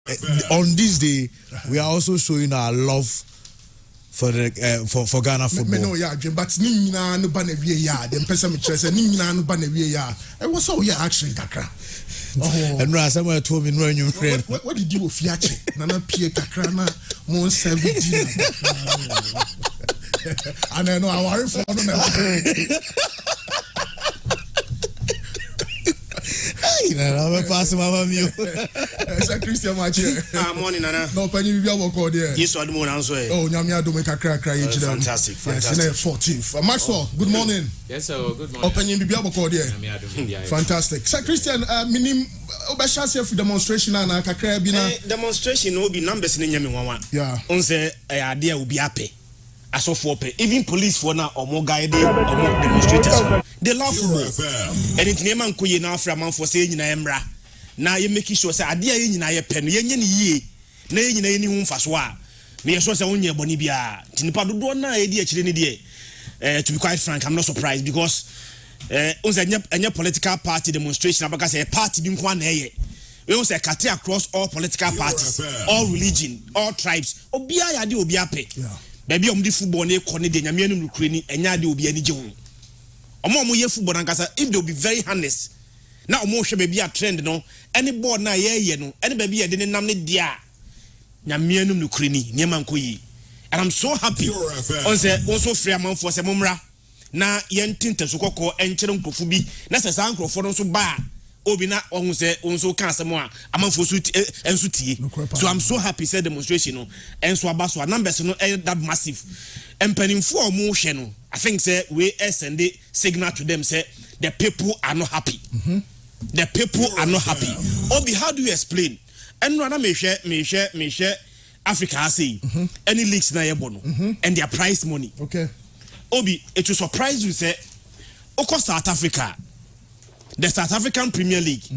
on this day, we are also showing our love for the for Ghana football. No, yeah, but Nina no banavia ya, the person Nina no banavia ya. And what's all your action, Kakra? Oh, and now somewhere told me no new friend. What did you do, Fiache? Nana Pierre Kakrana, Mon 17. And I know I worry for them. I'm a passing my view. Christian Machi. Morning, Nana. No, Penny, we are working there. Yes, what more answer? Oh, Nyamia do make a crack. Fantastic. 14th. Maxwell, good morning. Yes, sir. Good morning. Open you be able to there. Fantastic. Sir Christian, minim obashase for demonstration and kakra bi na demonstration will be numbers in Yami. Yeah. On say idea will be happy. As of for pay. Even police for now or more guided or more demonstrators. They love football. And it never kuye na afra man for saying na emra. Na you make sure say idea yin na ye pen ye ye na yin na ni hu faso a. Me ye so say wonye boni bia. Tinipa dodo na e di akire ni de. To be quite frank, I'm not surprised because any political party demonstration because a party being one eye. We also cut across all political parties, all religion, all tribes. Obia yadi obia pe. Baby the football ne kone de nyame anu nukreni enya de obi ani je ho. Omo ye football ankasa if they will be very honest. Na omo hwe baby a trend no any board na ye no any baby ye de ne nam ne dia nyame anu nukreni niam ankoyi. And I'm so happy. On say also free amount for some mumra. Na yen tinte so kokko enkyere nkofo bi na se san krofo no so ba obi na ohun say onso kan asemo a amanfo so enso tie. So I'm so happy say demonstration no enso aba so numbers no that massive. Empanimfo omo hwe no I think say we send the signal to them say the people are not happy. The people are not happy. Obi, how do you explain? And no na me share Africa say any leaks na yebono and their prize money. Okay. Obi, it will surprise you say Oko South Africa, the South African Premier League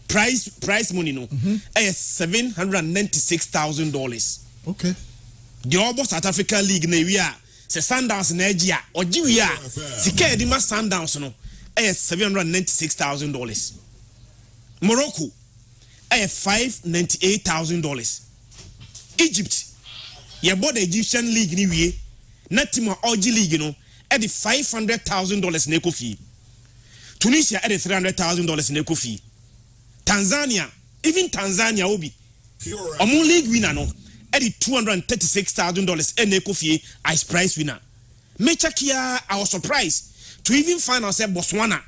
prize money no is $796,000. Okay. The Obo South African League na we are say Sundowns na Nigeria or we are sika edima Sundowns no is $796,000. Morocco is $598,000. Egypt, you bought the Egyptian league ni we, not team OG league no, at the $500,000 neko fee. Tunisia at the $300,000 neko fee. Tanzania, even Tanzania obi, Omo league winner no, at the $236,000 neko fee as prize winner. Mechakia, I was surprised to even find ourselves Botswana.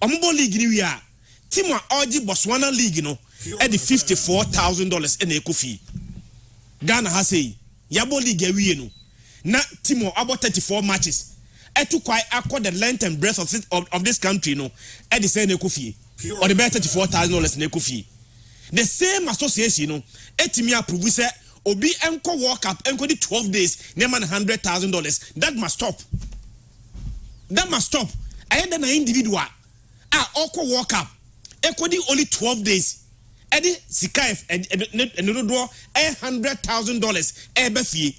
Omo league ni we are, team OG Botswana league no, at the $54,000 neko fee. Ghana has say Yabo League we no na Timo about 34 matches. Etu quite acquired the length and breadth of this country no at the same Nekufi or the better $34,000 Nekufi. The same association no etimi approve say obi enko walk up enko the 12 days near $100,000. That must stop. That must stop. I had an individual oko walk up enko the only 12 days. Eddie Sikaif and $100,000 fee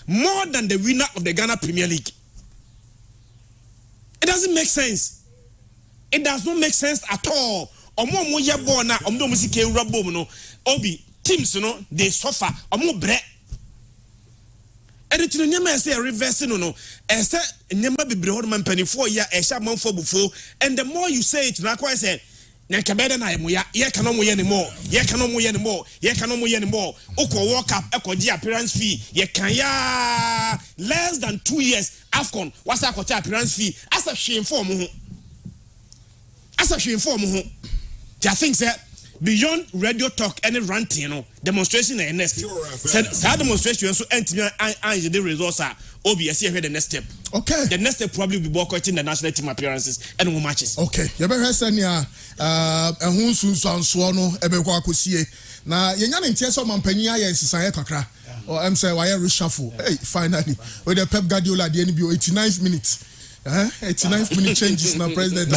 more than the winner of the Ghana Premier League. It doesn't make sense. It does not make sense at all. Omo ya bona omdo musike urabo no obi teams no they suffer omo bre. Edi tino nyama say reverse no ese nyama bebre ho man panifo ya ehya manfo bufo and the more you say it na kwa say na kabeda na emuya ye kano mo ye ne more ye kano mo ye ne more ye kano mo ye ne more uko walk up ekoji appearance fee ye kan ya less than 2 years AFCON wasa akocha appearance fee asa hwe form ho I think say beyond radio talk any ranting no demonstration and next said demonstration so entime and the results are obvious here the next step. Okay. The next step probably will be boycotting the national team appearances and home matches. Okay. You better say nia ehun sunso no ebe kwa akosie na yenya ne ntie so mampani aye nsisan kakra or am say why reshuffle. Hey, finally with the Pep Guardiola the NBA 89th minute. 89th minute changes now president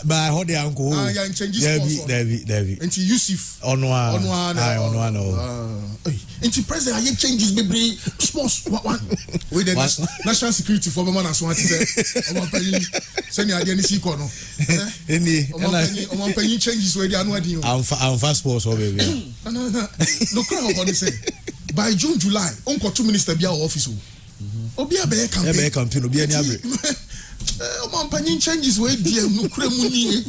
by how they uncle changes David and Yusuf on one Into president I changes baby sports one with the national security for man as one say send you any see kono any changes where they are no dey I'm fast sports baby no crowd on say by June July unko 2 minister bia office obi abeye campaign obi any abre Mampanyin changes where dear no cremuni.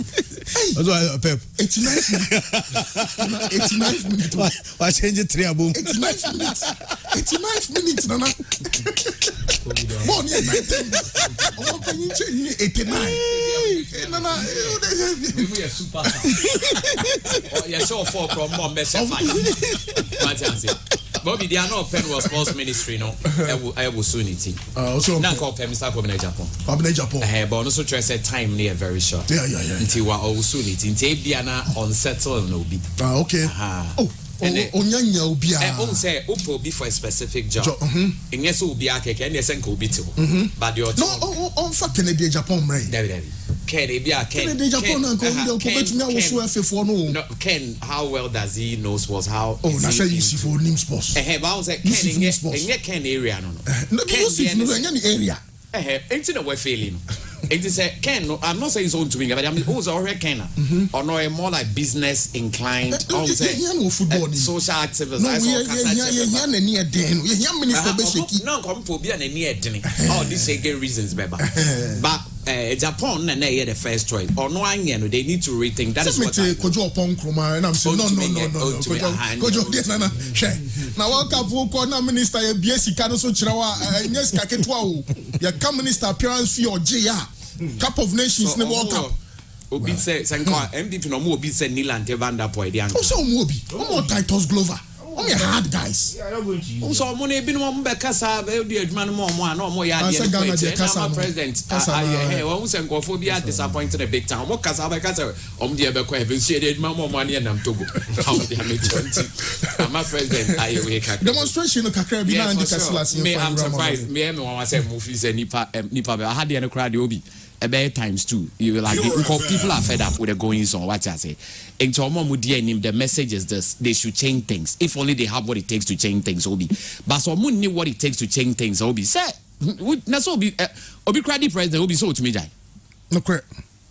Hey, Pep. 89 minutes. Why change it 3 above? 89 minutes, Nana. More than 19. Mampanyin change 89. Nana, we are super. Yeah, so 4 from more message. Bobby, they are not pen was sports ministry, no. I will soon eat. Also, now call Mr. Kobe Japan. But also try say time near very short. Yeah. Until we are soon eat. Until Biana unsettled no be. Okay. Onyanya ubia. On say upo be for a specific job. And yes, ubia keke and yes and ko be too. But you no on for Kennedy Japan, right? David. Kennedy Japan and Ken, how well does he know sports? How? Oh, that's why you see for name sports. But Ken area no. No, any area. Ain't no way failing. It is a Ken. I'm not saying it's own to me, but I mean, who's already Ken? Or no, more like business inclined. Or say social activists. No, come for be an near dinner. Oh, this is good reasons, baby. But Japan and they are the first choice. Or no, they need to rethink. That is what Kojo upon Kroma, and I'm saying no. Kojo, now, welcome, Minister BSC Kanoso Chirawa, yes, Kaketwa, your Minister appearance for your JR. Cup of Nations ne World Cup. Obi say Sanko MVP no mo obi say Nilante Vanda Boy dey. O say Omobi, Omo Titus Glover. O me hard guys. O so mo na ebi no mo be kasa be di adwuma no mo na mo ya dey. President I o say nkofo bi are disappointed a big time. Mo kasa be kasa om dey be ko e be see dey adwuma mo na nam Togo. How dey make 20. I'm a president I we ka. Demonstration no kakra bi na andi kaslas. Me I'm surprised. Me wan say mo fi say nipa be ha dey no crowd obi. About times 2, you will like people are fed up with the goings on. What I say, and to the message is this: they should change things. If only they have what it takes to change things, Obi. But so someone knew what it takes to change things, Obi. Say, that's Obi. Obi credit president Obi so to me, Jai. No correct.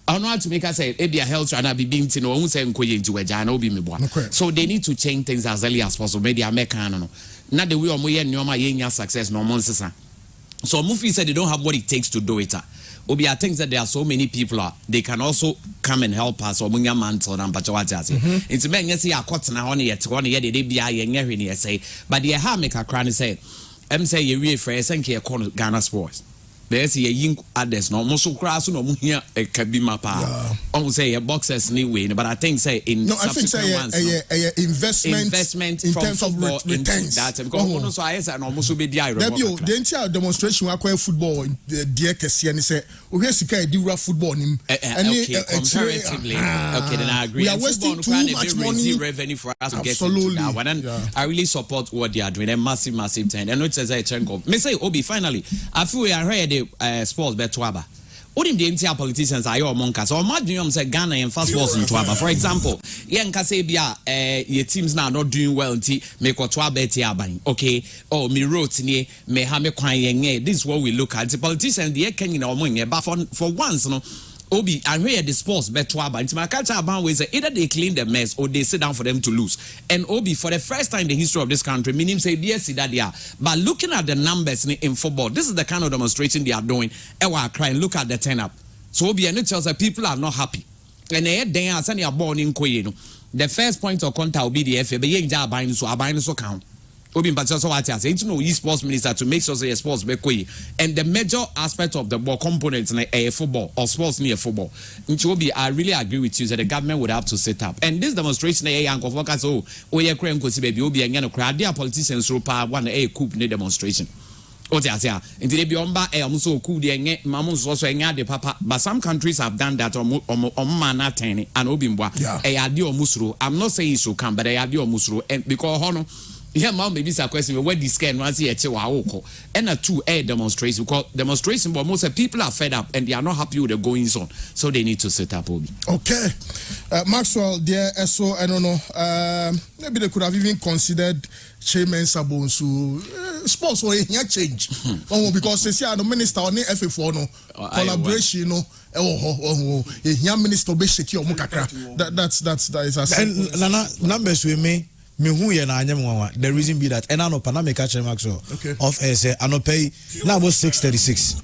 I don't know how to make us say if their health and I be being to know who say into a Jai Obi me boy. So they need to change things as early as possible. Maybe I make no. Not the way Omo success no monster. So Mufi said they don't have what it takes to do it. Obi, I think that there are so many people they can also come and help us. Or munya mantle and pachawati. It's ben yesi akot na honi yet one ye de bia ye nyehwe say. But the ha make a cran say, say ye we for senke ye Ghana sports. There's a yin others no musu crass no muhia a kabima pa. Say a boxers anyway, but I think say in subsequent ones investment in terms of returns. That because so I say no musu be dia. The entire demonstration we acquire football dear kesi and say we sika di football nim. Okay, comparatively. Okay, then I agree. We are wasting too much money. Revenue for us to get into that one. And I really support what they are doing. A massive thing. And it says I check up. Me say Obi finally. I feel we are ready. Sports bet Twaba. What in the entire politicians are your monkers or imagine say Ghana and fast sports in Twaba. For example, Yankasebia, your teams now not doing well until make what Twaba tiabang. Okay, oh me wrote near me hame kwanye. This is what we look at. The politicians the Kenyan or money, but for once, no. Obi, and where the sports bet Twaba. Into my culture about ways either they clean the mess or they sit down for them to lose. And Obi, for the first time in the history of this country, meaning say yes, that they are. But looking at the numbers in football, this is the kind of demonstration they are doing. Ewa crying, look at the turn up. So Obi, and it tells that people are not happy. And they are sending a born in Koyeno. The first point of contact will be the FA, but you ain't buying so count. Obi Mpacho what I say, no e-sports minister to make sure say sports be quick. And the major aspect of the ball components in a football or sports near football. Obi, I really agree with you that the government would have to set up. And this demonstration a young of workers ye crane kosi baby Obi and crowd their politicians so power one a coup demonstration. What I say, into the biomba so cool the mamus also the papa, but some countries have done that on mana tani and Obimbwa a adio musro. I'm not saying it should come, but a adio musro and because hono Yeah, mom, maybe a question where this can once here to and a 2 air demonstration because demonstration, but most people are fed up and they are not happy with the goings on, so they need to set up. Okay, Maxwell, dear SO, I don't know. Maybe they could have even considered Chairman Sabonsu sports or any change. Because they say the minister on the FA4 no collaboration no. Young minister be shake your mukakra. That is a Nana numbers with me. The reason be that and I know Panama catch Maxwell of say I no pay now was 636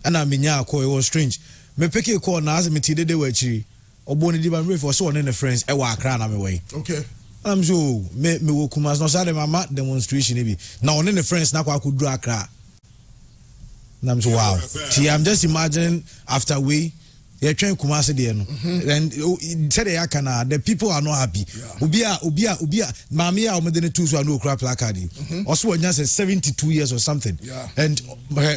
and I mean yeah call it was strange me pick a call now as me today they were chi oboni di ban for so on in the friends e wa akra na me way okay I'm so me wo kumas no say the mama demonstration be now on in the friends na kwa kudu akra na I'm so wow see I'm just imagining after we you're trying to Kumasi there, no, and said the people are not happy. Ubia, Mamia, or Medina two so no crap placard. Also, just 72 years or something. And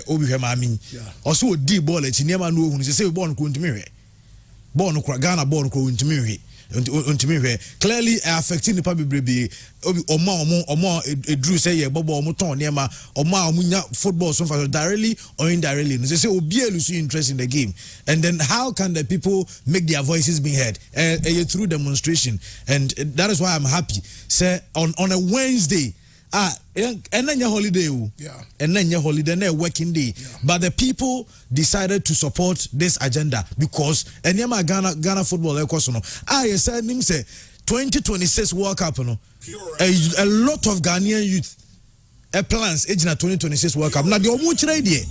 Obi Mami, also a deep ball at Never know when you say born going to mirror. Born Ghana, born going to mirror. Clearly affecting the public baby or more drew say Bobo Muton Nema or Munya football so far directly or indirectly. They say Obia lose interest in the game. And then how can the people make their voices be heard? Through demonstration. And that is why I'm happy. Say on a Wednesday. And then your holiday, and then your holiday, and then working day. But the people decided to support this agenda because and Ghana football, I said him say 2026 World Cup, a lot of Ghanaian youth plans age na 2026 World Cup. Now the much idea.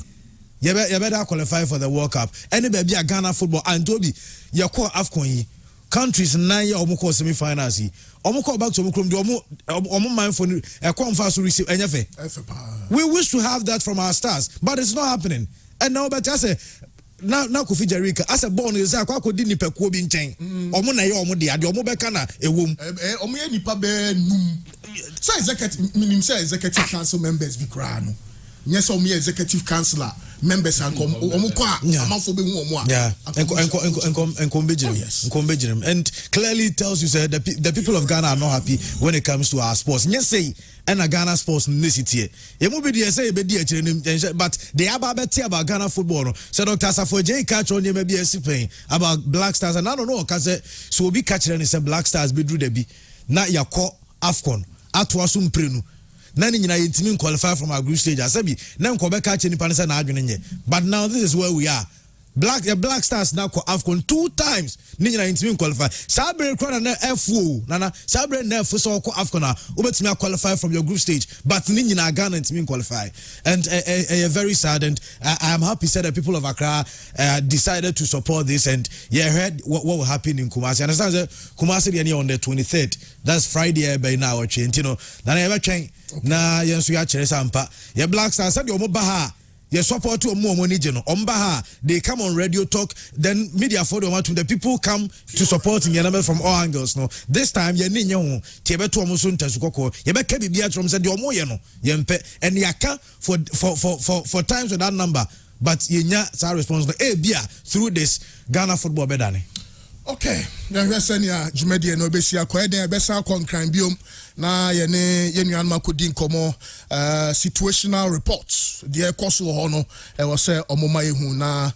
You better qualify for the World Cup. Anybody a Ghana football and Toby, you call AFCON countries 9 year almost semi-finals. Omo back to omo mind for receive enyefe. We wish to have that from our stars, but it's not happening. And now, but I say now Kofi Jerika as a born is akwa di nipa ko bi nchen. Omo na ye omo de ade omo beka na ewom. Omo ye nipa be num. So executive minimum say executive council members be kra no. Yes, omo executive councillor members and come omo kwa amafo be hu omo a. Yeah. And clearly tells you that the people of Ghana are not happy when it comes to our sports. Yes, say and a Ghana sports necessity. But they are about Ghana football. So Dr. Safo J catch on maybe a about Black Stars and I don't know because so we be catching and say Black Stars be drew the be na yakọ AFCON atwasum prenu. Nani nyina yetimi qualify from our group stage asabi na nko catch any panisa na adwene nye. But now this is where we are. Black Stars now call AFCON 2 times. Nina intimate qualify. Sabre crown na FO. Nana Sabre na FO so call AFCON na. Ubetimi qualify from your group stage. But Nina Ghana intimate qualify. And very sad. And I am happy said that people of Accra decided to support this. And yeah, heard what will happen in Kumasi. Understand that Kumasi on the 23rd. That's Friday by now. You know. Nana ever change. Na yensu ya chere sampa. Yeah, Black Stars said your baha. Yes, support to more money, they come on radio talk, then media for the people come to support in the from all angles. No, this time you need you Tibetu Musun Tasukoko, Yebeka Biatrum said your moyano, Yempe, and Yaka for times with that number, but Yenya are responsible through this Ghana football bedani. Okay, now we're sending a Jumedia no Bessia Quaden, Bessa con crime biome. Na yenu makudin komo situational reports the course hono e was say omoma ehu na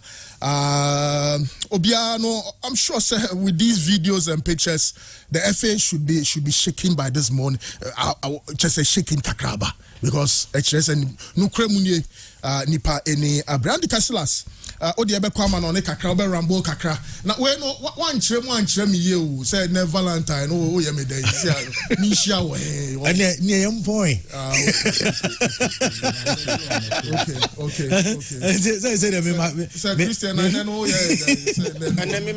obiano I'm sure say with these videos and pictures the FA should be shaking by this morning just a shaking takraba because HRS and no kremunye nipa eni brand casilas odi ebe kwa ma no ne kakra obe rambo kakra na we no wan kire me ye o say ne Valentine o ye me dey say mi hia wo and near your point. Okay. Say Christian and then oh yeah and then me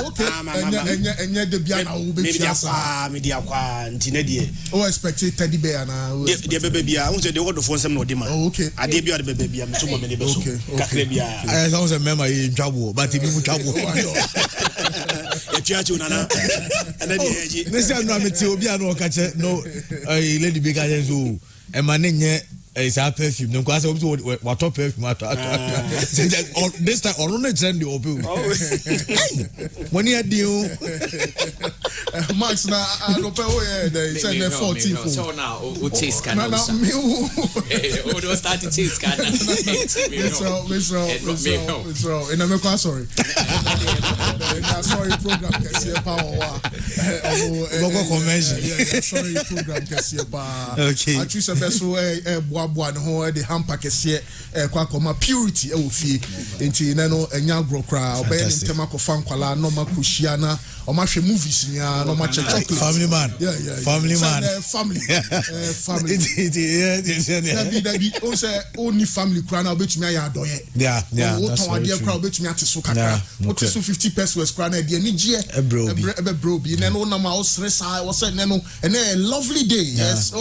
okay and the biana will be media kwa ntine die oh expect teddy bear na the baby bia who say the word for some no demand okay ade bia the baby bia so mo me be so kakre bia I sound a member in trouble but if you trouble e tiachu nana and then this is no me ti obi anu okache no lady big agency o e ma ne nye it's a perfume. No, because what perfume? This time, or not send the open. When you deal, Max na I don't pay. They said they're 14. So now, who chase can? Who don't start to chase can? So, in America, sorry. Sorry, program can see a power. Convention. Yeah, sorry, program can see a bar. Okay. I choose a best way. One who the hamper can see a purity. Fee into Nano and Yagro crowd. Ben in Temako Fankwala, no Makushiana, or Masha movies, no much chocolate. Family man. Yeah. Family man. Family. That also only family crown. I'll bet me I adore it. Yeah. That's very true. Crowd bet me at Sukaka. What is 50 pesos crown? A broby. And then on my house, I was saying, and a lovely day. Yes,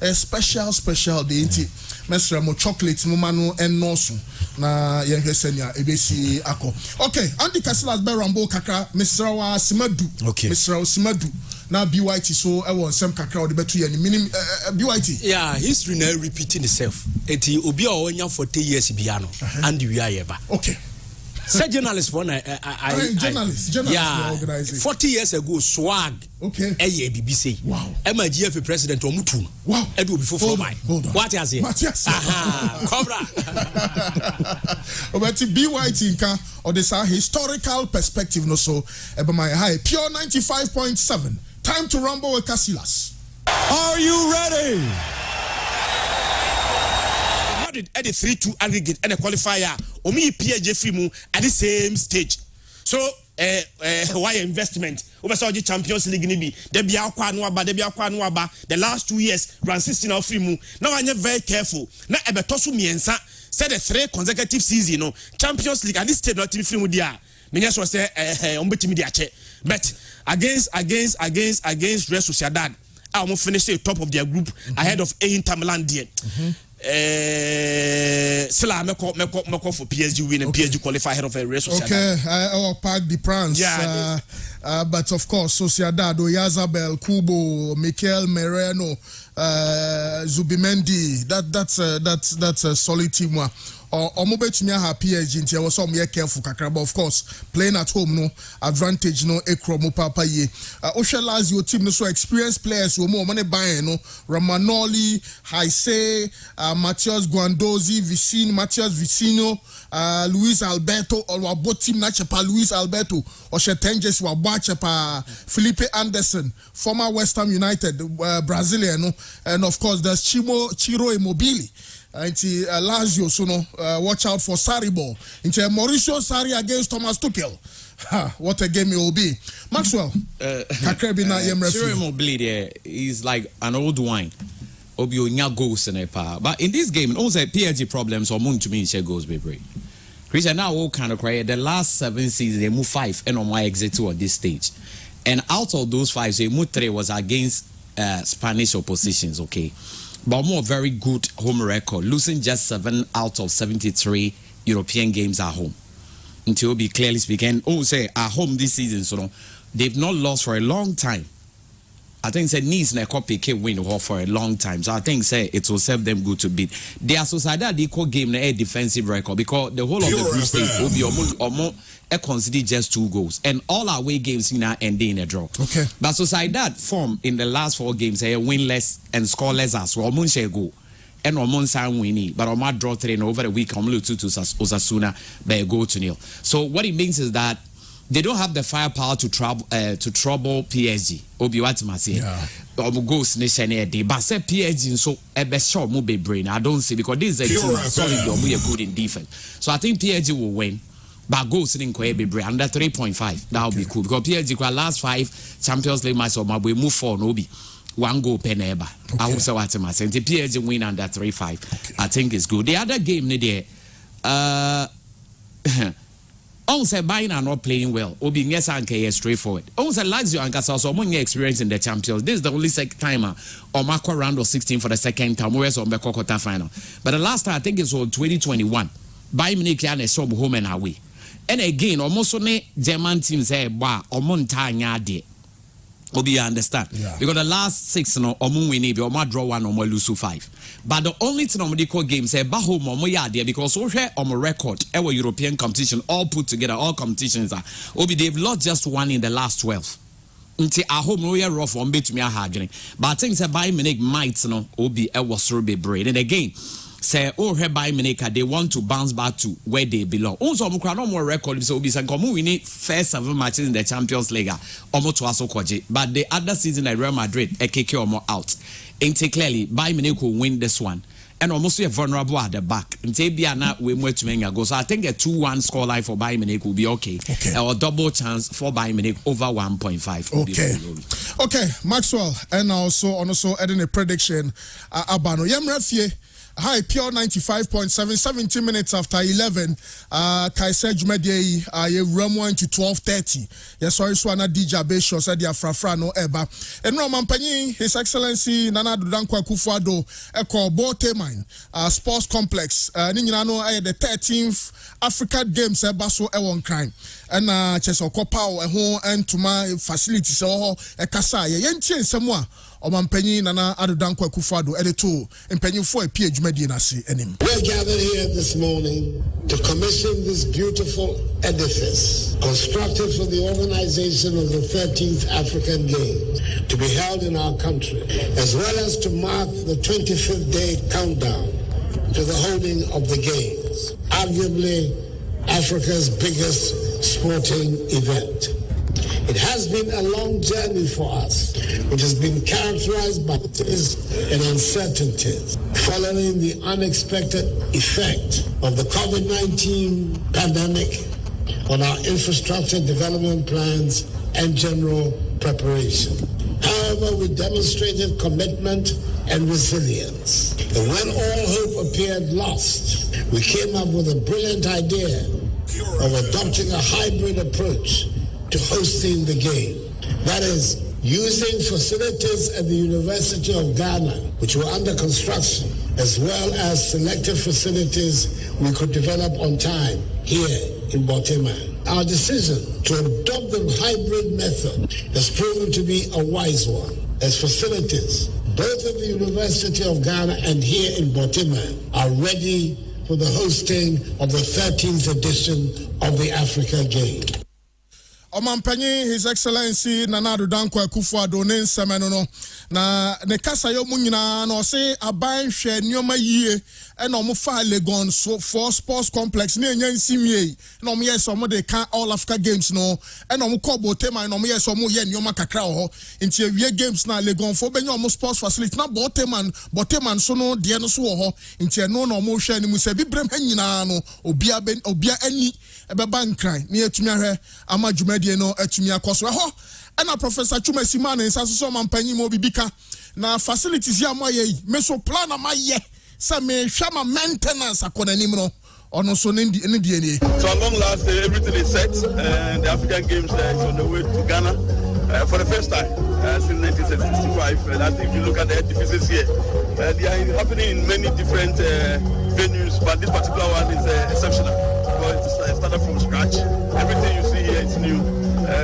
a special day. Mesra mo chocolate mo manu enoso na ye hwesenia ebesi akọ. Okay, Andy Casilas be rambo kakra Mesra wa Simadu. Okay. Mesra wa Simadu na BYT so e won sem kakra o de betu ye ni minim BYT. Yeah, history na repeating itself. Eti obi a onya 40 years bia no and we are eba. Okay. Say journalist one journalist organizing 40 years ago swag. Okay. BBC. Wow. Emma GF president omutu. Wow. Edu before for mine. What is it? Cobra. But BYT nka or this historical perspective no so eba my high pure 95.7. Time to rumble with Casilas. Are you ready? At the 3-2 aggregate and a qualifier, Omi PJ Fimu at the same stage. So, why investment? Over Saudi Champions League nibi. The last 2 years, run 16 of Fimu. Now I'm very careful. Now Ebetosu Miensa said a 3 consecutive season, no Champions League at this stage not Fimu dia. Minyas was but against Real Sociedad, I almost finished the top of their group ahead of Inter Milan. Sila meko for PSG win and PSG qualify ahead of a race. Okay, our Parc des Princes. Yeah, but of course, Sociedad, Oyazabal, Kubo, Mikel Merino, Zubimendi. That's a solid team. Or mobile me have PSG until I was some year careful kakra, but of course playing at home no advantage no ekro mo papa ye. Oshala's your team no so experienced players who more money buying no Romanoli, Haise, Matthias Guandozi, Matthias Vicino, Luis Alberto or both team nachepa Luis Alberto or Shetenges wa bachepa Felipe Anderson, former West Ham United Brazilian no, and of course there's Chiro Immobile. Into Lazio, so no, watch out for Sarri-ball. Into Mauricio Sarri against Thomas Tuchel. What a game it will be. Maxwell, Chiro Immobile there is like an old wine. Obio nya goals in a power. But in this game, also PSG problems or moon to me share goals be brave. Christian now all kind of cry. The last 7 seasons they move 5 and on my exit to at this stage. And out of those 5, they move 3 was against Spanish oppositions, okay. But more very good home record, losing just 7 out of 73 European games at home. Until be clearly speaking, say at home this season, so they've not lost for a long time. I think say Nice na copy can win for a long time. So I think say it will serve them good to beat. Their Sociedad equal game na a defensive record because the whole of the group stage will be almost consider just 2 goals. And all our away games now ending in a draw. Okay. But Sociedad form in the last 4 games winless and scoreless as well. Almost share goal. And almost winning, but almost draw 3 over the week. Almost 2 to Osasuna by a goal to 0. So what it means is that they don't have the firepower to trouble PSG. Obiwati masi. Yeah. Goals nation day. But say PSG so a best shot mo be brain. I don't see because this is a team solid. We are good in defense. So I think PSG will win. But goals in be brain under 3.5. That will be cool because PSG last 5 Champions League matches we move forward. Obi 1 goal per neighbor. I will say what I say. The PSG win under 3.5. Okay. I think it's good. The other game there. Also, buying are not playing well. Obi yes and straightforward. Also, Lazio and Casas more experience in the Champions. This is the only second time or Marco round of 16 for the second time. Whereas on the quarter final. But the last time I think it's all 2021. Bayern Munich and a sub home and away. And again, almost only German teams say, "Wow, Omontanya de." Obi, you understand? Yeah. Because the last 6, no, omu win, omu draw 1, omu lose 5. But the only thing omu call games say baho omu yade because we share omu record our European competition all put together, all competitions are. Obi, they've lost just 1 in the last 12. Until a home no rough on bit me a hard. But I think say Bayern Munich might no Obi was be brain. And again, say Bayern Munich they want to bounce back to where they belong. Also, no more record so Obi say come we need first 7 matches in the Champions League. Almost to also kwaje. But the other season at Real Madrid kick more out. Ain't clearly Bayern Munich will win this one. And almost vulnerable at the back. So I think a 2-1 scoreline for Bayern Munich will be okay. Or double chance for Bayern Munich over 1.5. Okay, Maxwell, and also adding a prediction. Abano Yemrefie. Hi, pure 95.7, 17 minutes after 11. Kaise Jumedei, Ram 1 to 12:30. Yes, sorry, Swana DJ Besho said, Ya Frafra no Eba. And Roman Pani, His Excellency Nana Dudankwa Kufuado, Eko Bote Mine, Sports Complex, Ninano, the 13th African Games, Basso Ewon Crime. And Chesoko Power, home and to my facilities, or a Kasaya, Yenchi, Samoa. Omanpenyi Nana Adudankwa Kufuado editor Mpenyi for a PH Medina see enim. We're gathered here this morning to commission this beautiful edifice constructed for the organization of the 13th African Games to be held in our country, as well as to mark the 25th day countdown to the holding of the Games, arguably Africa's biggest sporting event. It has been a long journey for us, which has been characterized by risks and uncertainties following the unexpected effect of the COVID-19 pandemic on our infrastructure development plans and general preparation. However, we demonstrated commitment and resilience. And when all hope appeared lost, we came up with a brilliant idea of adopting a hybrid approach to hosting the game. That is, using facilities at the University of Ghana, which were under construction, as well as selected facilities we could develop on time here in Boteman. Our decision to adopt the hybrid method has proven to be a wise one, as facilities, both at the University of Ghana and here in Boteman, are ready for the hosting of the 13th edition of the Africa Game. Omanpenyi His Excellency Nana Adudankwa Kufuado ne nsɛmɛ no na ne kasa yo mu nyinaa na ɔse aban hwɛ nneɛma yie ɛna ɔmo fa Legon for sports complex ne enya nsimie na ɔmo yɛ sɛ ɔmo de ka All Africa Games no ɛna ɔmo kɔ Boteman na ɔmo yɛ sɛ ɔmo yɛ nneɛma kakra wɔ hɔ nti awie games na Legon fo benya ɔmo sports facility na Boteman so no deɛ no so wɔ hɔ nti ɛno na ɔmo hwɛ ne mu sɛ bibrem ha nyinaa no obia ani ɛbɛba nkran ne atumi ahwɛ ama dwumadie no atumi akɔso ɛhɔ ɛna Professor Chuma Simane nsa so mampanyi mo bibika na facilities ya moye me so plan na maye say me hwa ma maintenance akonanim no ono so ne die nie. So at long last everything is set and the African Games is on the way to Ghana for the first time since 1965. And if you look at the edifices here, they are happening in many different venues, but this particular one is exceptional because it started from scratch. Everything you see here is new.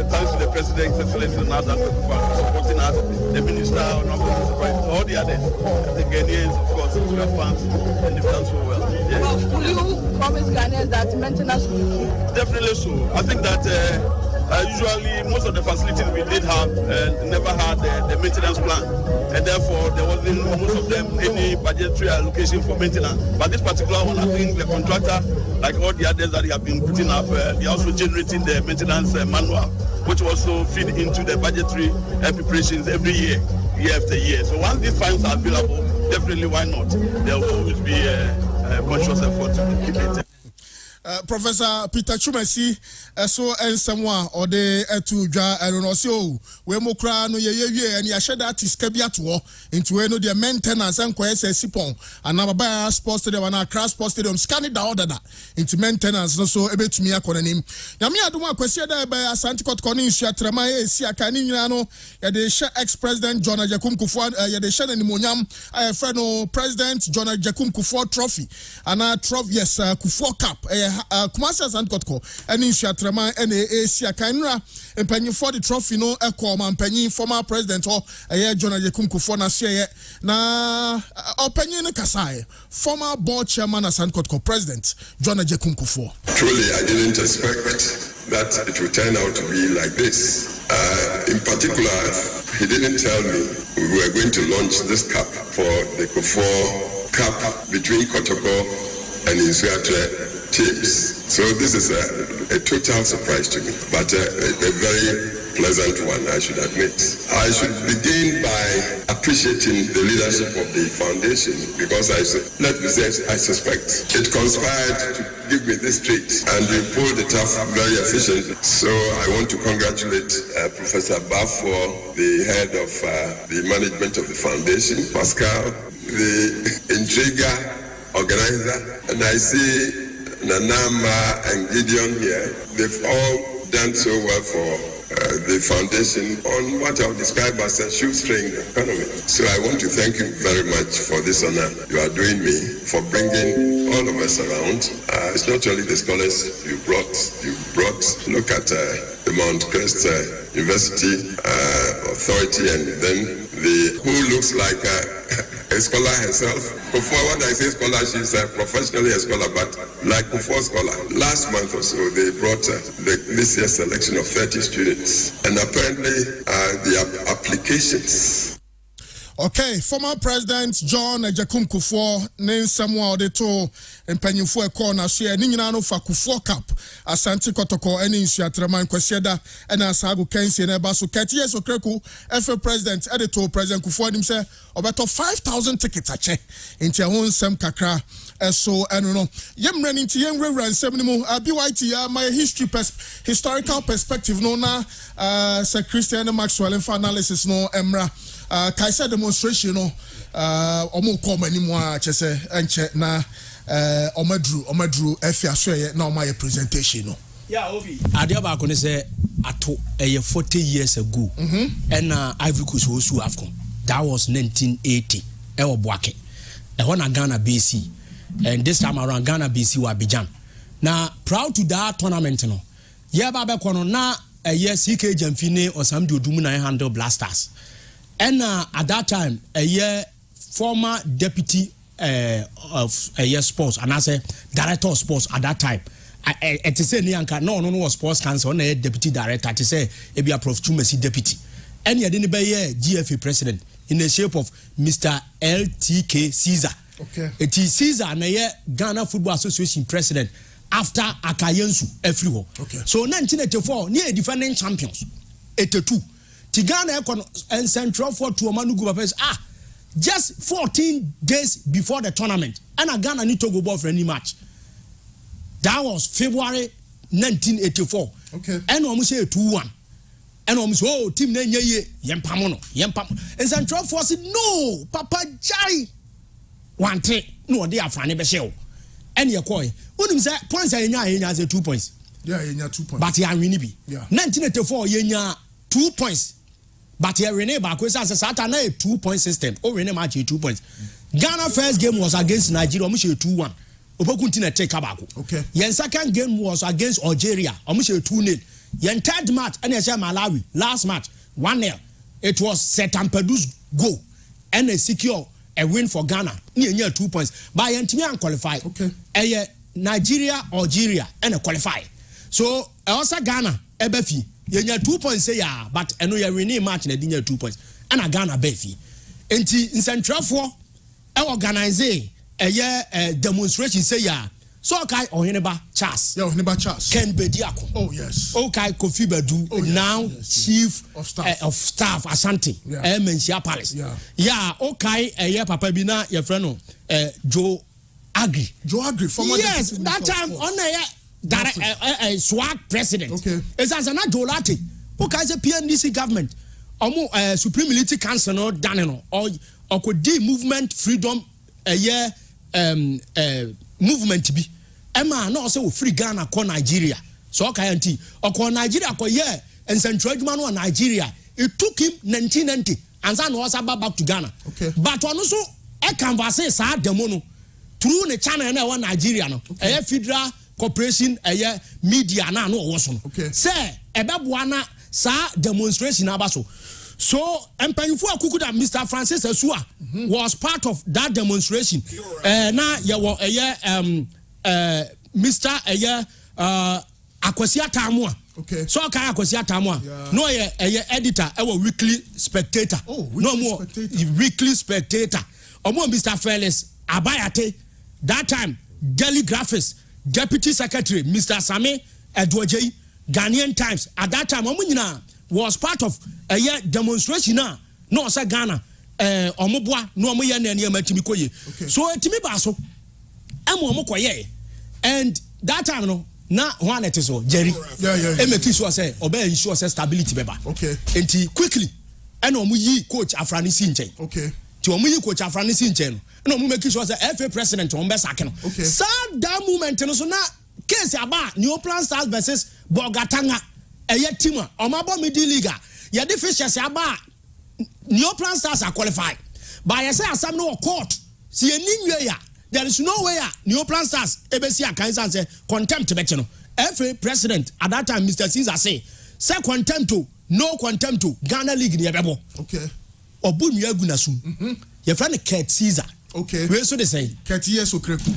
Thanks to the President, Excellency Nana for supporting us, the Minister, all the others, the Ghanaians, of course, we are fans, and they've done so well. Yes. Well, will you promise Ghanaians that maintenance will be key? Definitely so. I think that usually most of the facilities we did have never had the maintenance plan, and therefore there wasn't most of them any budgetary allocation for maintenance. But this particular one, I think the contractor, like all the others that they have been putting up, they're also generating the maintenance manual, which also feed into the budgetary preparations every year after year. So once these funds are available, definitely why not? There will always be a conscious effort to keep it. Professor Peter Chumesi so ensemwa or the etudwa enonosio we mo kra no ye and ya sheda tiska bi ato into we no the maintenance and kwese sipon anababa sports stadium and Accra sports stadium scan da order da into maintenance no so ebetumi akonanim nyame adom akwese da be Asante Kotoko ni nsia trema e si aka ni nyina no ye de she ex president John Jakum Kufuor ye de she na nimonyam friend no president John Jakum Kufuor trophy ana trophy yes Kufuor cup Kumasi and Kotko and in Shatrama and Asia Kainra and Penny for the trophy no echo man Penny former president or John Ajekum Kufona share na opinion Kasai former board chairman as Kotko president John Ajekum Kufo. Truly, I didn't expect that it would turn out to be like this. In particular, he didn't tell me we were going to launch this cup for the Kufo Cup between Kotoko and Insuatre teams. So this is a total surprise to me, but a very pleasant one, I should admit. I should begin by appreciating the leadership of the foundation because I suspect it conspired to give me this treat and you pulled it off very efficiently. So I want to congratulate Professor Bafo, the head of the management of the foundation, Pascal, the intriguer, organizer, and I see Nanama and Gideon here. They've all done so well for the foundation on what I'll describe as a shoestring economy. So I want to thank you very much for this honor you are doing me, for bringing all of us around. It's not only the scholars you brought. Look at the Mount Crest University Authority, and then who looks like a scholar herself. Before when I say scholar, she's professionally a scholar, but like before scholar. Last month or so, they brought this year's selection of 30 students, and apparently the applications. Okay, former President John Ajekum Kufo ne nsɛm a ɔde to mpanyinfo ɛkɔ na so yɛ ne nyinaa no fa Kufo Cup Asante Kotoko ɛne nsuatraman kwasieda ɛna asago kansie na ɛba so 30 years okreku FA President ɛde to President Kufo anim sɛ ɔbɛtɔ 5,000 tickets akyɛ nti ɛho nsɛm kakra ɛso ɛno no yɛmmerɛ ne nti yɛnwurawura nsɛm no mu BYT my historical perspective no na Sir Christian Maxwell mfa analysis no emra Kaisa demonstration no omo ko manimu a chese enche na omadru efi asoye na omaye presentation no yeah obi adia ba ko ne se ato 40 years ago and Ivory Coast was AFCON that was 1980 e Obuake na Ghana BC and this time around Ghana BC wa Abidjan na proud to that tournament no ye ba be ko no na CK Jamfine or Sam Dodum na handle Blasters. And at that time, a year former deputy of a year sports, and I say director of sports at that time. It is no sports council, on a deputy director to say it be a Prof. Chumesi deputy. And you didn't be a GFA president in the shape of Mr. LTK Caesar. Okay. It is Caesar and a year Ghana Football Association president after Akayensu everywhere. Okay. So 1984, near defending champions, 82. Tigana and Central for to Manugu just 14 days before the tournament, and a Ghana need to go ball for any match. That was February 1984. Okay. And almost say 2-1. And almost team name Yempamono. And Central Force said, no, Papa Jai. One thing, no, they are funny beshell. And your coy. Wouldn't say points are in 2 points. Yeah, in 2 points. But yeah, really be. Yeah. 1984, yenya 2 points. But here Rene Bakwesa as a Saturday 2-point system. Oh, Rene match 2 points. Ghana first game was against Nigeria, almost 2-1. Opokuntina take Kabako. Okay. Yen second game was against Algeria, almost 2-0. Yen third match, NSM Malawi, last match, 1-0. It was Setampedu's goal and a secure a win for Ghana. Near 2 points. By Antimian qualify. Okay. Nigeria, Algeria, and a qualify. So also Ghana, Ebefi. You 2 points say yeah, but I know you rename match and I 2 points. And I Ghana Befi. And in Central for organize a demonstration say yeah. So okay, or Heneba Chas. Yeah, Heneba Chas. Ken Bediako. Oh yes. Okay, Kofi Badu. Oh, yes. Now yes. Chief of Staff Asante. Yeah. Menchia Palace. Yeah. Yeah. Okay. Yeah, Papa Bina, your friend Joe Agri. Joe Agri. Yes. That time on that SWAT president. Okay. It's as an Jolati. Okay, as a PNDC government. Supreme Military Council no done or could do movement freedom movement to be. Emma no also free Ghana ko Nigeria. So okay anti or Nigeria ko and Central Jumano Nigeria. It took him 1990 and then was back to Ghana. Okay. But also a canvas sa demono through the channel na Nigeria no. Okay. Federal corporation media na no wo so no say ebeboa na sa demonstration abaso so empanifo akuku da Mr. Francis Asua was part of that demonstration na ye wo Mr. Akwasi Atamwa. Okay. So Kaya Akwasi Atamwa. No editor Weekly Spectator. No more Weekly Spectator. Omo Mr. Felix Abayate. That time Daily Graphics Deputy Secretary Mr. Same Edwaje Ghanaian Times. At that time omo was part of a demonstration na no say Ghana omoboa no omo ye na matimi koye. So etimi ba so omo koye and that time no na one it is Jerry make sure say obey ensure say stability beba enti quickly and omo yi coach Afrani Sinchen ti omo yi coach Afrani Sinchen no omo make sure say FA president on be sack no so that moment no so na case aba New Plan Stars versus Bogatanga team omo abo middle league ya the fishes aba New Plan Stars are qualified but I say asam no court see any ya there is no way New Plan Stars ebesi akansan say contempt bet no FA president at that time Mr. Caesar say contempt to no contempt to Ghana League ni ebebo obu nua gu nasum your friend Kurt Caesar we so they say Kurt yes okreku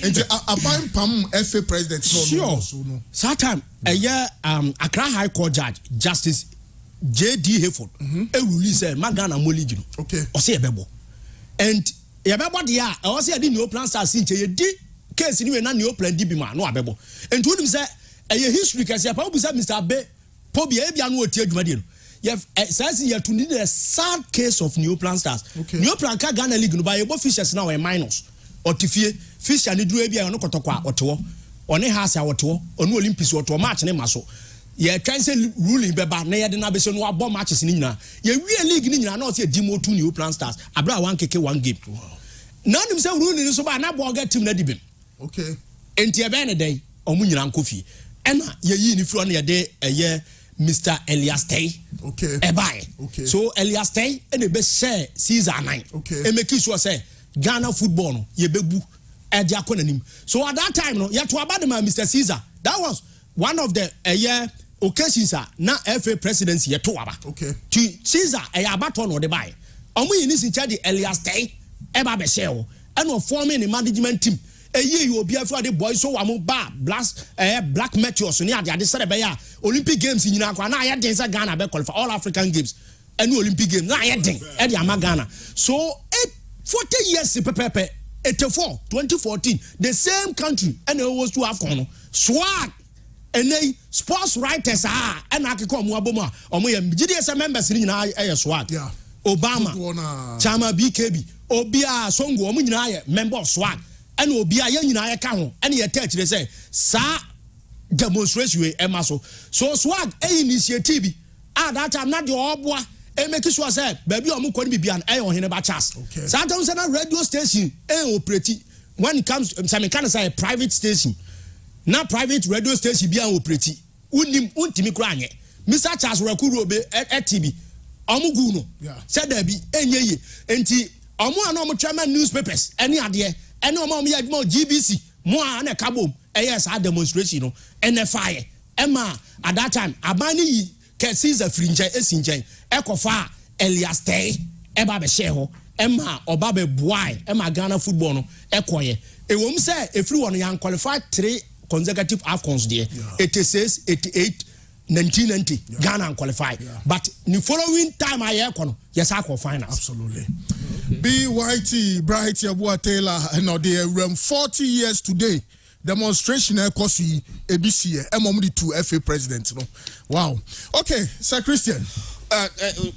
and apart from FA president sure so time Accra High Court judge Justice J.D. Hayford release Magana Moligi or say bebo and yabebo dia or say the New Plan Stars since ye di case ni na New Plan dibima no abebo and to him say a history case ya pa say Mr. Abe Pobi e bia no otie adwuma die no ye says ye to need a sad case of New Plan Stars New Plan ka Ghana League no ba ye bo fishes now a minus otifie fish ani duro e bia no kotokwa otewo one ha asa otewo onu Olympics otewo match ne maso ye try say ruling beba na ye de na be so no abo matches ni nyina ye wie league ni nyina na say demo 2 New Plan Stars abra one keke one game na nim say ruling so ba na bo get team na dibem enti e be ne dey omu nyina nkofie ena ye yi ni fro na ye de Mr. Elias Tay so Elias Tay ene be share season 9 e make sure say Ghana football no ye bebu e dia konanim so at that time no ye to about Mr. Caesar that was one of the occasions na FA presidency ye to aba to Caesar abato no de buy omo yi ni sincha de Elias Tay e ba be share o e no forming the management team you obi afro the boys so am ba black meteors ni ade say be ya Olympic games nyina kwa na ya den say Ghana be qualify all African games and Olympic games na ya den e de ama Ghana so 40 years pepepe 84 2014 the same country and it was to AFCON swag and they sports writers and akiko omo aboma omo ye GDS members ni nyina e swag Obama Chama BKB Obia Songo omo nyina ye member of swag and Obia ye nyina ye ka ho and ye touch they say sa demonstration we emaso so swag initiative bi that time na the oboa e make sure say baby omo kwani bibia e on hene ba chance sometimes na radio station operate when it comes some kind of say a private station na private radio station bia operate unim untimi kura anye Mr. Charles Rakuru be TV omo gu no say da bi enye ye enti omo ana omo chairman newspapers any ade ene omo ya admo GBC mo ana kabom yes a demonstration no ene fire ema at that time abani yi Caesar fringe esinchen ekofa Elias Tay eba be share ho ema oba be boy ema Ghana football no ekoye ewom say every one yan qualify 3 consecutive AFCONs there 86 88 1990 Ghana qualify but the following time I no yes I final absolutely BYT Bright Yabua Taylor no the 40 years today demonstration ekosi ABC emomdi 2 FA president no wow okay Sir Christian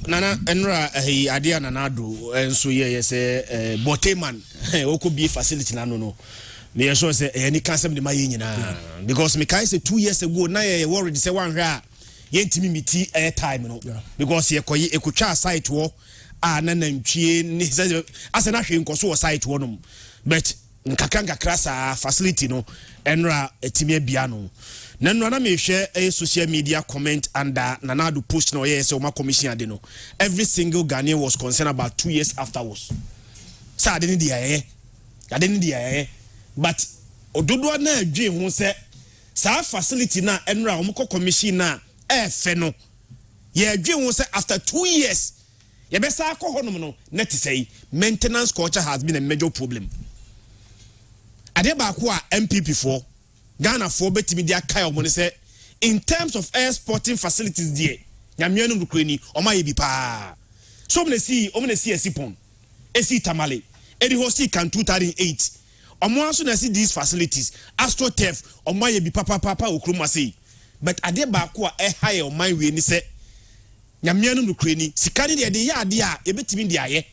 nana enra ade nana do enso ye say Boteman okobi facility na no me sure say any cancel the maye nyina because me kai say 2 years ago na ye worried say one hwa ye ntimi miti air time no because ye koyi ekutwa site wo na nantwie ni say asena hwe nkoso site wo no but nkakra sa facility no enra etimi bia no nanu na me hwe social media comment under nanado post no yes o ma commission ade no every single Ghanaian was concerned about 2 years afterwards sa ade ne dia but ododo na adwe ho se sa facility na enra omko commission na efe no ye adwe ho se after 2 years ye be sa akọ no net say maintenance culture has been a major problem. Ade ba ko a MPP for Ghana for betimi dia kai omo ne say in terms of air sporting facilities there nyamianu rukreni omaye bi pa so omne si esipon esi tamale edi hosti kan 2008 omo aso na see these facilities astroturf omaye bi papa okroma sei but ade ba ko a high oman we ni say nyamianu rukreni sikani de ya ade a ebetimi de aye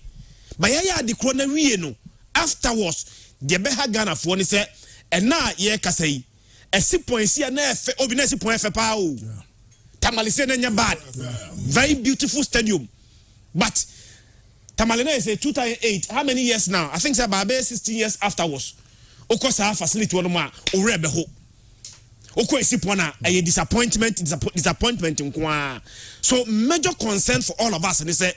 ba ya ade kro na wie no afterwards de be ha Ghana for ni say ena ye kasai esipon si na efe obi na esipon efe pa o Tamale say na bad very beautiful stadium but Tamale na is 2008 how many years now I think say about 16 years afterwards okosa facility one ma owre be ho oko esipon na a disappointment nko so major concern for all of us and say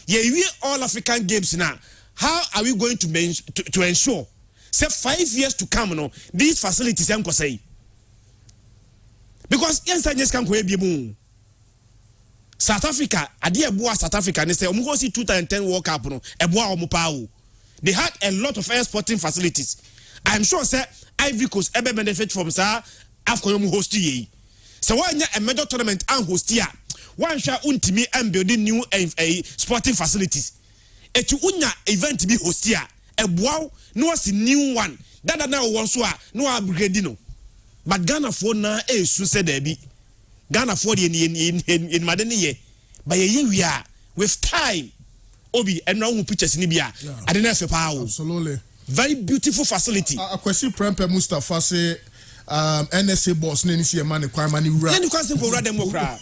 we all African games now how are we going to ensure say 5 years to come no these facilities am ko say because yes can go be South Africa ade eboa South Africa ne say omo see 2010 World Cup no eboa omo pa o they had a lot of air sporting facilities. I'm sure say Ivory Coast ebe benefit from sir after omo host ye so when a major tournament and host here one sha untimi and building new sporting facilities etu unya event be host here eboa no was new one that na won so a no upgrade no. But Ghana for na said there be Ghana for in Madeni ye by a year we are with time Obi and now pictures in Libya. I don't know absolutely very beautiful facility. A question Prempe Mustafa say NSA boss Nenisi Mani Kwamani Ra. Any question for Rademokra.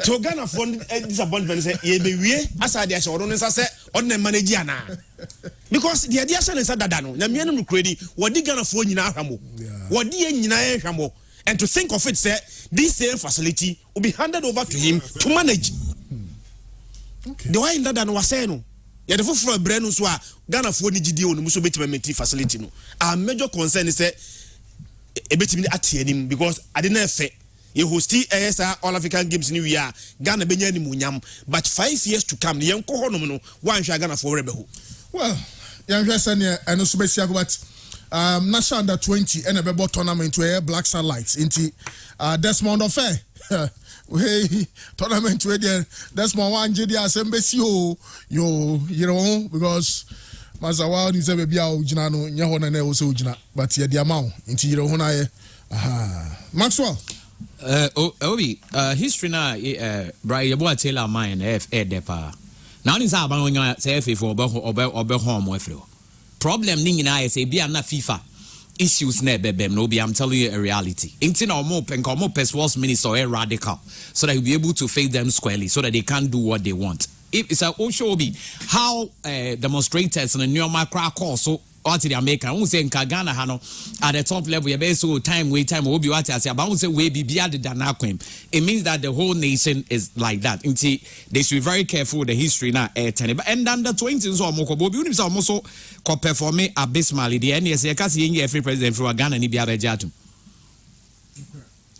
To Ghana for disappointment say ye be we as I say on the manager because the idea is that Dano, Namian credit, what the Ghana for in Ahamo, what the Hamo, and to think of it, say this same facility will be handed over to him to manage. Okay. The way in that was saying, yeah, the for a brand new Ghana for Nigidio, Musobeti facility. No, our major concern is that a bit at him because I didn't have you host ASR All African Games New Year, Ghana Benyani Munyam, but 5 years to come, the young Kohonomo, one shall Ghana for Rebel. Well, young Senior and also but National Under 20 and a bebo tournament to air Black Satellites into Desmond Affair. Hey, tournament to there. Desmond one JD Embassy, you know, because Mazawa is a baby out, Junano, Yahona, and also Juna, but yeah, the amount into your own. Maxwell. Obi, history na Brian Yabo Taylor mine depa. Now is about say for obe home with problem ning na say be na FIFA issues na bebem no be I'm telling you a reality. Intin or more pen come persuades minister or radical so that he'll be able to face them squarely so that they can't do what they want. If it's a Oshobi how demonstrators and the new macro also or to the American who say in Ghana hano at the top level you better so time will be what I say about say we be beyond than Aquim. It means that the whole nation is like that. They should be very careful with the history now and under 20s or Mokobo also could perform abysmally the NSA kasi every president from Ghana ni biya bejatum.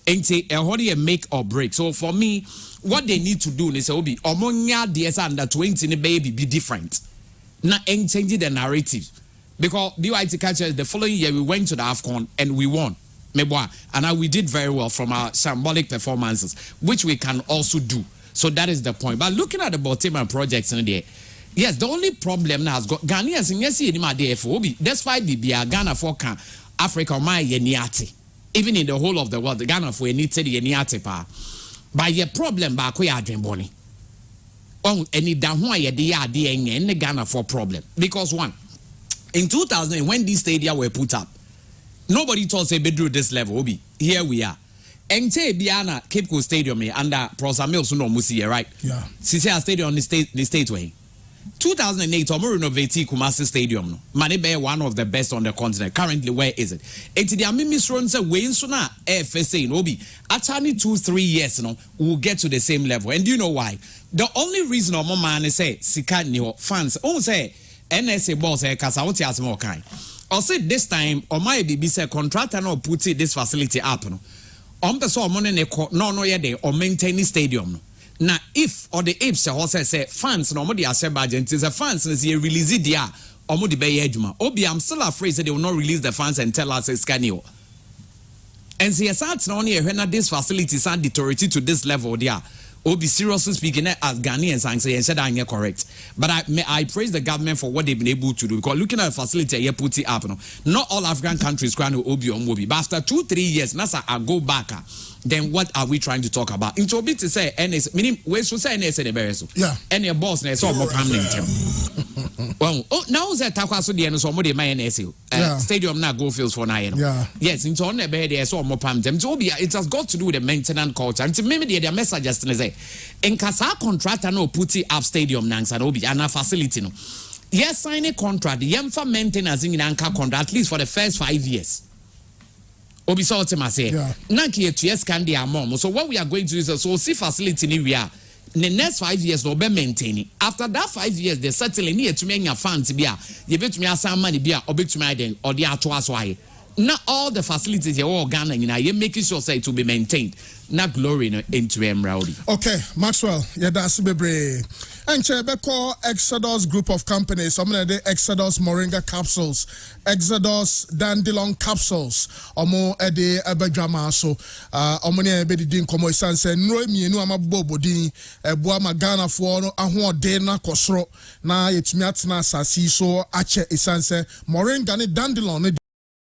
Ain't a how do you make or break? So for me, what they need to do is obi omonya DS under 20 ni baby be different. Na change the narrative. Because BYT catchers the following year we went to the AFCON and we won. And we did very well from our symbolic performances, which we can also do. So that is the point. But looking at the Baltimore projects in there, yes, the only problem now has got Ghanaians in yes, despite the Ghana for Africa, my yeniati. Even in the whole of the world, the Ghana for yeniati yeniati pa. But your problem back we are dream boni. Oh, any down why ye and the Ghana for problem. Because one. In 2000, when these stadia were put up, nobody thought they would do this level. Obi, here we are. Ente Biana Cape Coast Stadium under Prosamil Suno Musi, right? Yeah. Sisia Stadium the state way. 2008, Omo renovate Kumasi Stadium. No, Manibe one of the best on the continent. Currently, where is it? Eti the Amimis runs away sooner. FSA in Obi. Actually, 2-3 years, no, we'll get to the same level. And do you know why? The only reason Omo man say Sika fans. Oh say. NSA boss kasa what as more kind. Or say this time or my baby say contractor no put this facility up no. Person money no ye de or maintain stadium no. Now if or the apes say fans no more the accept budget is a fans is release it there or more the bay edgema. Obi I'm still afraid that they will not release the fans and tell us it's scanning. And see as not only when this facilities are deteriorated to this level there. Obi seriously speaking as Ghanaians and say and said I'm correct. But I praise the government for what they've been able to do because looking at the facility you put it up no. Not all African countries can Obi or Mobi. But after 2-3 years, NASA I go back. Then what are we trying to talk about? Into Obi to say NS meaning we should say NS the bereso. Yeah. And your boss na so more permanent. Well, now that Takwaso the NS so more the my NS. Stadium na go fields for 9. Yeah. Yes, into on the bed there so more permanent. So Obi it has got to do with the maintenance culture. And maybe their message say in kasa contractor no put it up stadium nansa Obi and a facility no. Yes, sign a contract. Yemfa maintenance in anka contract at least for the first 5 years. Obi so ultima say nanki etues can dey amom so what we are going to do is so see facility ni we are the next 5 years no be maintaining after that 5 years they settle ni etumi anya funds bia ye betumi asan money bia obetumi aden or dey ato aso aye not all the facilities you all Ghana you making sure say it will be maintained not glory into Rowdy. Okay, Maxwell, yeah, that's bebre. And Chebeko Exodus group of companies, some of the Exodus Moringa capsules, Exodus Dandelion capsules, Omo Ede Ebedrama, so Omone Ebedi Din Komo Sanse, Noemi, no Amabobo Din, Boama Ghana for Ahua Dena Kosro, na Yetmiatna Sasi, so Ache Isanse, Moringa Dandelion.